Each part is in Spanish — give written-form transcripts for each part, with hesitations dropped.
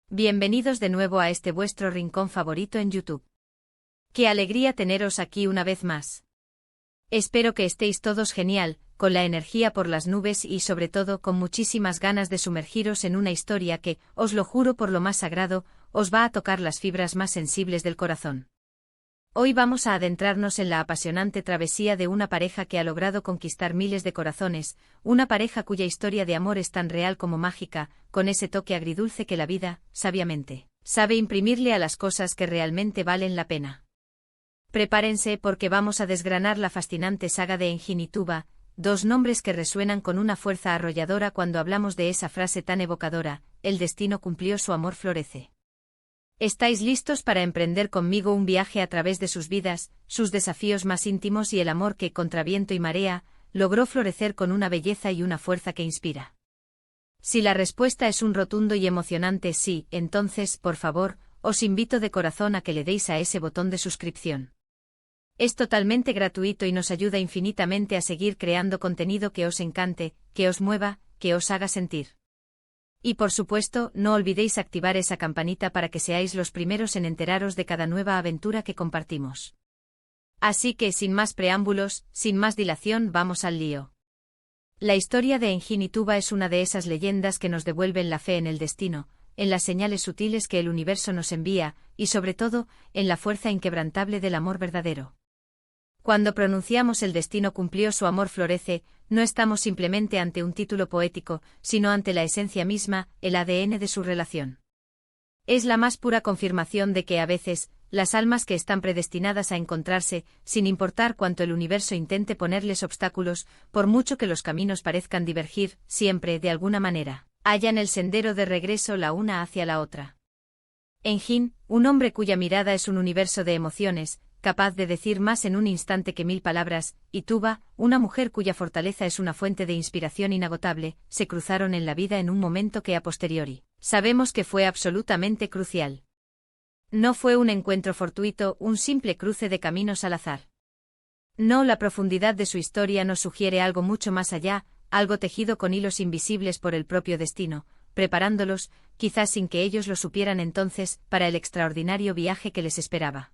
Bienvenidos de nuevo a este vuestro rincón favorito en YouTube. ¡Qué alegría teneros aquí una vez más! Espero que estéis todos genial, con la energía por las nubes y sobre todo con muchísimas ganas de sumergiros en una historia que, os lo juro por lo más sagrado, os va a tocar las fibras más sensibles del corazón. Hoy vamos a adentrarnos en la apasionante travesía de una pareja que ha logrado conquistar miles de corazones, una pareja cuya historia de amor es tan real como mágica, con ese toque agridulce que la vida, sabiamente, sabe imprimirle a las cosas que realmente valen la pena. Prepárense porque vamos a desgranar la fascinante saga de Engin y Tuba, dos nombres que resuenan con una fuerza arrolladora cuando hablamos de esa frase tan evocadora: el destino cumplió, su amor florece. ¿Estáis listos para emprender conmigo un viaje a través de sus vidas, sus desafíos más íntimos y el amor que, contra viento y marea, logró florecer con una belleza y una fuerza que inspira? Si la respuesta es un rotundo y emocionante sí, entonces, por favor, os invito de corazón a que le deis a ese botón de suscripción. Es totalmente gratuito y nos ayuda infinitamente a seguir creando contenido que os encante, que os mueva, que os haga sentir. Y por supuesto, no olvidéis activar esa campanita para que seáis los primeros en enteraros de cada nueva aventura que compartimos. Así que, sin más preámbulos, sin más dilación, vamos al lío. La historia de Engin y Tuba es una de esas leyendas que nos devuelven la fe en el destino, en las señales sutiles que el universo nos envía, y sobre todo, en la fuerza inquebrantable del amor verdadero. Cuando pronunciamos el destino cumplió, su amor florece, no estamos simplemente ante un título poético, sino ante la esencia misma, el ADN de su relación. Es la más pura confirmación de que a veces, las almas que están predestinadas a encontrarse, sin importar cuánto el universo intente ponerles obstáculos, por mucho que los caminos parezcan divergir, siempre, de alguna manera, hallan el sendero de regreso la una hacia la otra. Engin, un hombre cuya mirada es un universo de emociones, capaz de decir más en un instante que 1000 palabras, y Tuba, una mujer cuya fortaleza es una fuente de inspiración inagotable, se cruzaron en la vida en un momento que a posteriori sabemos que fue absolutamente crucial. No fue un encuentro fortuito, un simple cruce de caminos al azar. No, la profundidad de su historia nos sugiere algo mucho más allá, algo tejido con hilos invisibles por el propio destino, preparándolos, quizás sin que ellos lo supieran entonces, para el extraordinario viaje que les esperaba.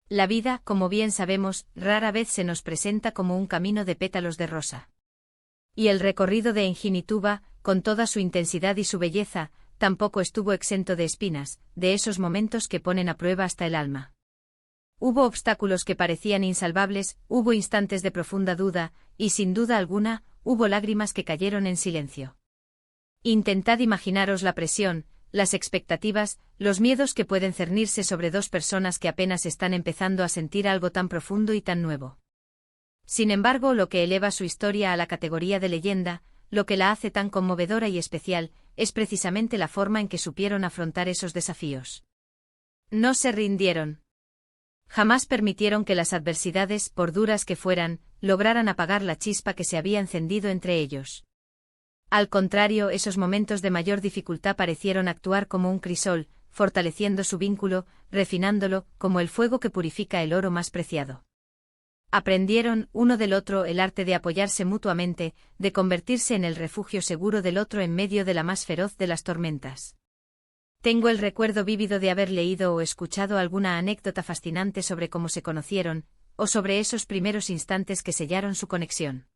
La vida, como bien sabemos, rara vez se nos presenta como un camino de pétalos de rosa. Y el recorrido de Engin y Tuba, con toda su intensidad y su belleza, tampoco estuvo exento de espinas, de esos momentos que ponen a prueba hasta el alma. Hubo obstáculos que parecían insalvables, hubo instantes de profunda duda, y sin duda alguna, hubo lágrimas que cayeron en silencio. Intentad imaginaros la presión, las expectativas, los miedos que pueden cernirse sobre dos personas que apenas están empezando a sentir algo tan profundo y tan nuevo. Sin embargo, lo que eleva su historia a la categoría de leyenda, lo que la hace tan conmovedora y especial, es precisamente la forma en que supieron afrontar esos desafíos. No se rindieron. Jamás permitieron que las adversidades, por duras que fueran, lograran apagar la chispa que se había encendido entre ellos. Al contrario, esos momentos de mayor dificultad parecieron actuar como un crisol, fortaleciendo su vínculo, refinándolo, como el fuego que purifica el oro más preciado. Aprendieron, uno del otro, el arte de apoyarse mutuamente, de convertirse en el refugio seguro del otro en medio de la más feroz de las tormentas. Tengo el recuerdo vívido de haber leído o escuchado alguna anécdota fascinante sobre cómo se conocieron, o sobre esos primeros instantes que sellaron su conexión.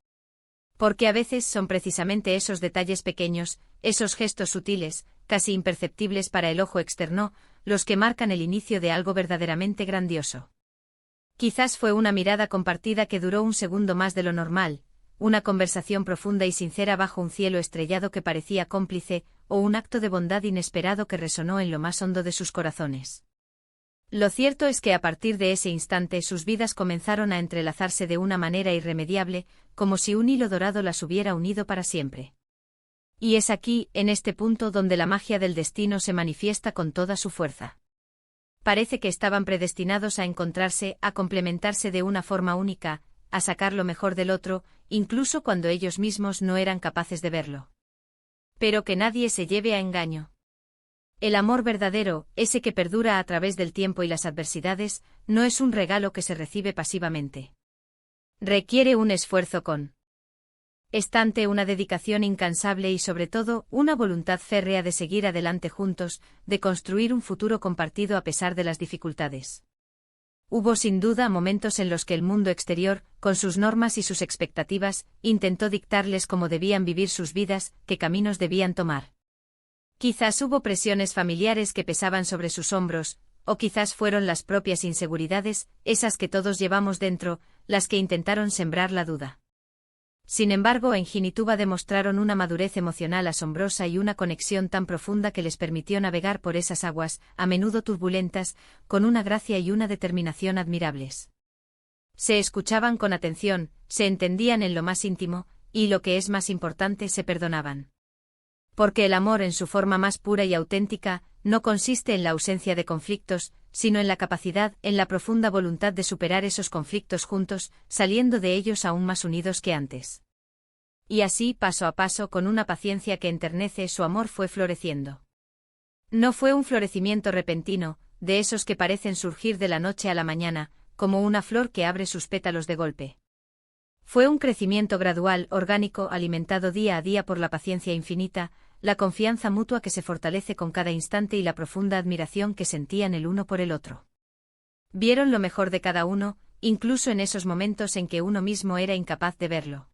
Porque a veces son precisamente esos detalles pequeños, esos gestos sutiles, casi imperceptibles para el ojo externo, los que marcan el inicio de algo verdaderamente grandioso. Quizás fue una mirada compartida que duró un segundo más de lo normal, una conversación profunda y sincera bajo un cielo estrellado que parecía cómplice, o un acto de bondad inesperado que resonó en lo más hondo de sus corazones. Lo cierto es que a partir de ese instante sus vidas comenzaron a entrelazarse de una manera irremediable, como si un hilo dorado las hubiera unido para siempre. Y es aquí, en este punto, donde la magia del destino se manifiesta con toda su fuerza. Parece que estaban predestinados a encontrarse, a complementarse de una forma única, a sacar lo mejor del otro, incluso cuando ellos mismos no eran capaces de verlo. Pero que nadie se lleve a engaño. El amor verdadero, ese que perdura a través del tiempo y las adversidades, no es un regalo que se recibe pasivamente. Requiere un esfuerzo Está ante una dedicación incansable y sobre todo una voluntad férrea de seguir adelante juntos, de construir un futuro compartido a pesar de las dificultades. Hubo sin duda momentos en los que el mundo exterior, con sus normas y sus expectativas, intentó dictarles cómo debían vivir sus vidas, qué caminos debían tomar. Quizás hubo presiones familiares que pesaban sobre sus hombros, o quizás fueron las propias inseguridades, esas que todos llevamos dentro, las que intentaron sembrar la duda. Sin embargo, en Jinituba demostraron una madurez emocional asombrosa y una conexión tan profunda que les permitió navegar por esas aguas, a menudo turbulentas, con una gracia y una determinación admirables. Se escuchaban con atención, se entendían en lo más íntimo, y lo que es más importante, se perdonaban. Porque el amor en su forma más pura y auténtica, no consiste en la ausencia de conflictos, sino en la capacidad, en la profunda voluntad de superar esos conflictos juntos, saliendo de ellos aún más unidos que antes. Y así, paso a paso, con una paciencia que enternece, su amor fue floreciendo. No fue un florecimiento repentino, de esos que parecen surgir de la noche a la mañana, como una flor que abre sus pétalos de golpe. Fue un crecimiento gradual, orgánico, alimentado día a día por la paciencia infinita, la confianza mutua que se fortalece con cada instante y la profunda admiración que sentían el uno por el otro. Vieron lo mejor de cada uno, incluso en esos momentos en que uno mismo era incapaz de verlo.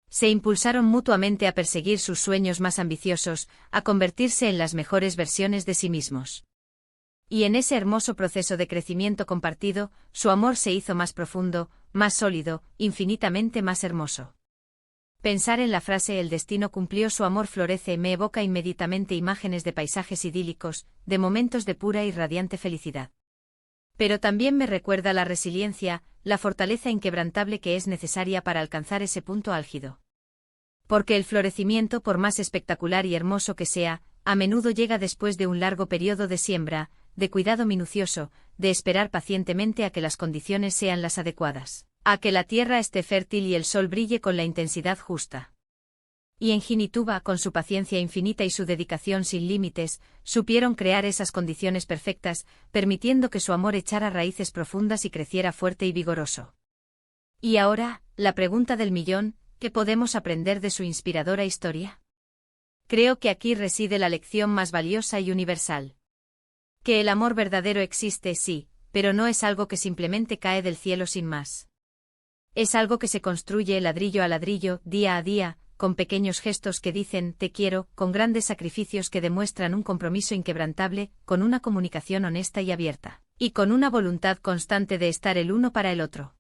Se impulsaron mutuamente a perseguir sus sueños más ambiciosos, a convertirse en las mejores versiones de sí mismos. Y en ese hermoso proceso de crecimiento compartido, su amor se hizo más profundo, más sólido, infinitamente más hermoso. Pensar en la frase «el destino cumplió su amor florece» me evoca inmediatamente imágenes de paisajes idílicos, de momentos de pura y radiante felicidad. Pero también me recuerda la resiliencia, la fortaleza inquebrantable que es necesaria para alcanzar ese punto álgido. Porque el florecimiento, por más espectacular y hermoso que sea, a menudo llega después de un largo periodo de siembra, de cuidado minucioso, de esperar pacientemente a que las condiciones sean las adecuadas, a que la tierra esté fértil y el sol brille con la intensidad justa. Y en Jinituba, con su paciencia infinita y su dedicación sin límites, supieron crear esas condiciones perfectas, permitiendo que su amor echara raíces profundas y creciera fuerte y vigoroso. Y ahora, la pregunta del millón, ¿qué podemos aprender de su inspiradora historia? Creo que aquí reside la lección más valiosa y universal. Que el amor verdadero existe, sí, pero no es algo que simplemente cae del cielo sin más. Es algo que se construye ladrillo a ladrillo, día a día, con pequeños gestos que dicen «te quiero», con grandes sacrificios que demuestran un compromiso inquebrantable, con una comunicación honesta y abierta, y con una voluntad constante de estar el uno para el otro.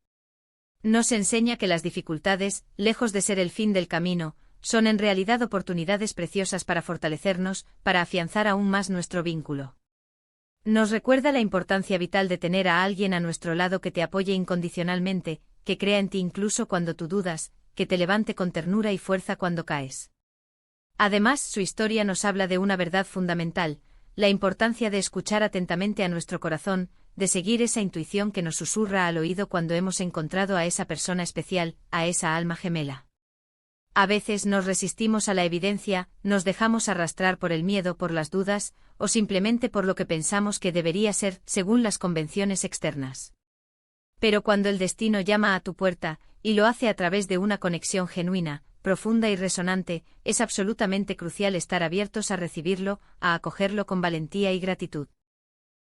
Nos enseña que las dificultades, lejos de ser el fin del camino, son en realidad oportunidades preciosas para fortalecernos, para afianzar aún más nuestro vínculo. Nos recuerda la importancia vital de tener a alguien a nuestro lado que te apoye incondicionalmente, que crea en ti incluso cuando tú dudas, que te levante con ternura y fuerza cuando caes. Además, su historia nos habla de una verdad fundamental, la importancia de escuchar atentamente a nuestro corazón, de seguir esa intuición que nos susurra al oído cuando hemos encontrado a esa persona especial, a esa alma gemela. A veces nos resistimos a la evidencia, nos dejamos arrastrar por el miedo, por las dudas, o simplemente por lo que pensamos que debería ser, según las convenciones externas. Pero cuando el destino llama a tu puerta, y lo hace a través de una conexión genuina, profunda y resonante, es absolutamente crucial estar abiertos a recibirlo, a acogerlo con valentía y gratitud.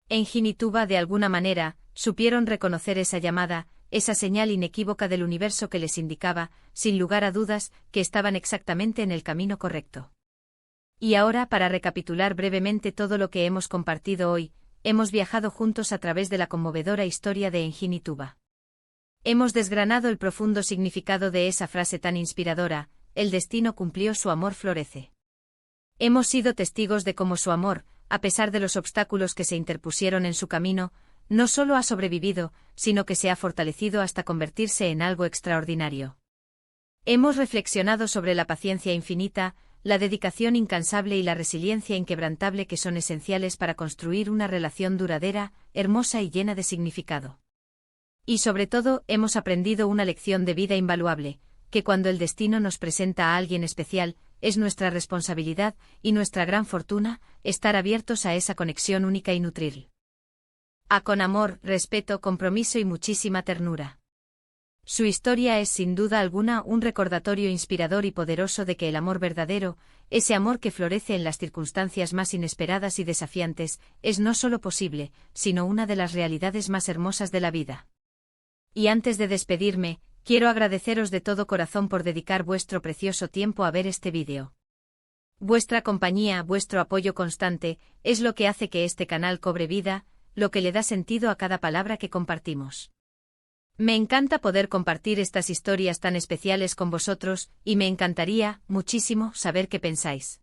En Jinituba, de alguna manera, supieron reconocer esa llamada, esa señal inequívoca del universo que les indicaba, sin lugar a dudas, que estaban exactamente en el camino correcto. Y ahora, para recapitular brevemente todo lo que hemos compartido hoy, hemos viajado juntos a través de la conmovedora historia de Jinituba. Hemos desgranado el profundo significado de esa frase tan inspiradora, «el destino cumplió su amor florece». Hemos sido testigos de cómo su amor, a pesar de los obstáculos que se interpusieron en su camino, no solo ha sobrevivido, sino que se ha fortalecido hasta convertirse en algo extraordinario. Hemos reflexionado sobre la paciencia infinita, la dedicación incansable y la resiliencia inquebrantable que son esenciales para construir una relación duradera, hermosa y llena de significado. Y sobre todo, hemos aprendido una lección de vida invaluable, que cuando el destino nos presenta a alguien especial, es nuestra responsabilidad, y nuestra gran fortuna, estar abiertos a esa conexión única y nutrirla. Con amor, respeto, compromiso y muchísima ternura. Su historia es sin duda alguna un recordatorio inspirador y poderoso de que el amor verdadero, ese amor que florece en las circunstancias más inesperadas y desafiantes, es no solo posible, sino una de las realidades más hermosas de la vida. Y antes de despedirme, quiero agradeceros de todo corazón por dedicar vuestro precioso tiempo a ver este vídeo. Vuestra compañía, vuestro apoyo constante, es lo que hace que este canal cobre vida, lo que le da sentido a cada palabra que compartimos. Me encanta poder compartir estas historias tan especiales con vosotros, y me encantaría, muchísimo, saber qué pensáis.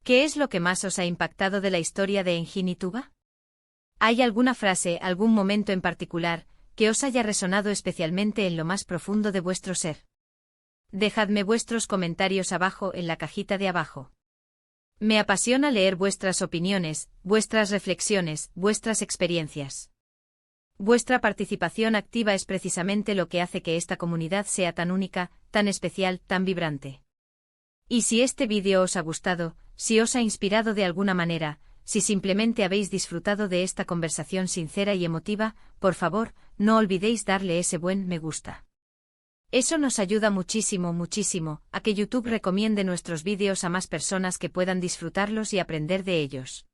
¿Qué es lo que más os ha impactado de la historia de Engin y Tuba? ¿Hay alguna frase, algún momento en particular, que os haya resonado especialmente en lo más profundo de vuestro ser? Dejadme vuestros comentarios abajo en la cajita de abajo. Me apasiona leer vuestras opiniones, vuestras reflexiones, vuestras experiencias. Vuestra participación activa es precisamente lo que hace que esta comunidad sea tan única, tan especial, tan vibrante. Y si este vídeo os ha gustado, si os ha inspirado de alguna manera, si simplemente habéis disfrutado de esta conversación sincera y emotiva, por favor, no olvidéis darle ese buen me gusta. Eso nos ayuda muchísimo, muchísimo, a que YouTube recomiende nuestros vídeos a más personas que puedan disfrutarlos y aprender de ellos.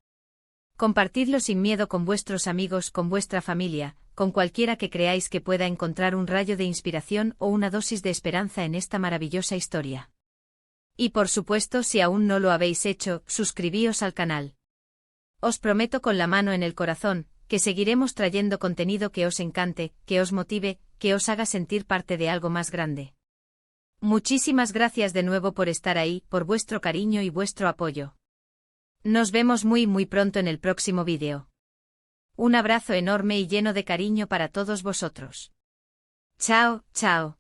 Compartidlo sin miedo con vuestros amigos, con vuestra familia, con cualquiera que creáis que pueda encontrar un rayo de inspiración o una dosis de esperanza en esta maravillosa historia. Y por supuesto, si aún no lo habéis hecho, suscribíos al canal. Os prometo con la mano en el corazón, que seguiremos trayendo contenido que os encante, que os motive, que os haga sentir parte de algo más grande. Muchísimas gracias de nuevo por estar ahí, por vuestro cariño y vuestro apoyo. Nos vemos muy pronto en el próximo vídeo. Un abrazo enorme y lleno de cariño para todos vosotros. Chao, chao.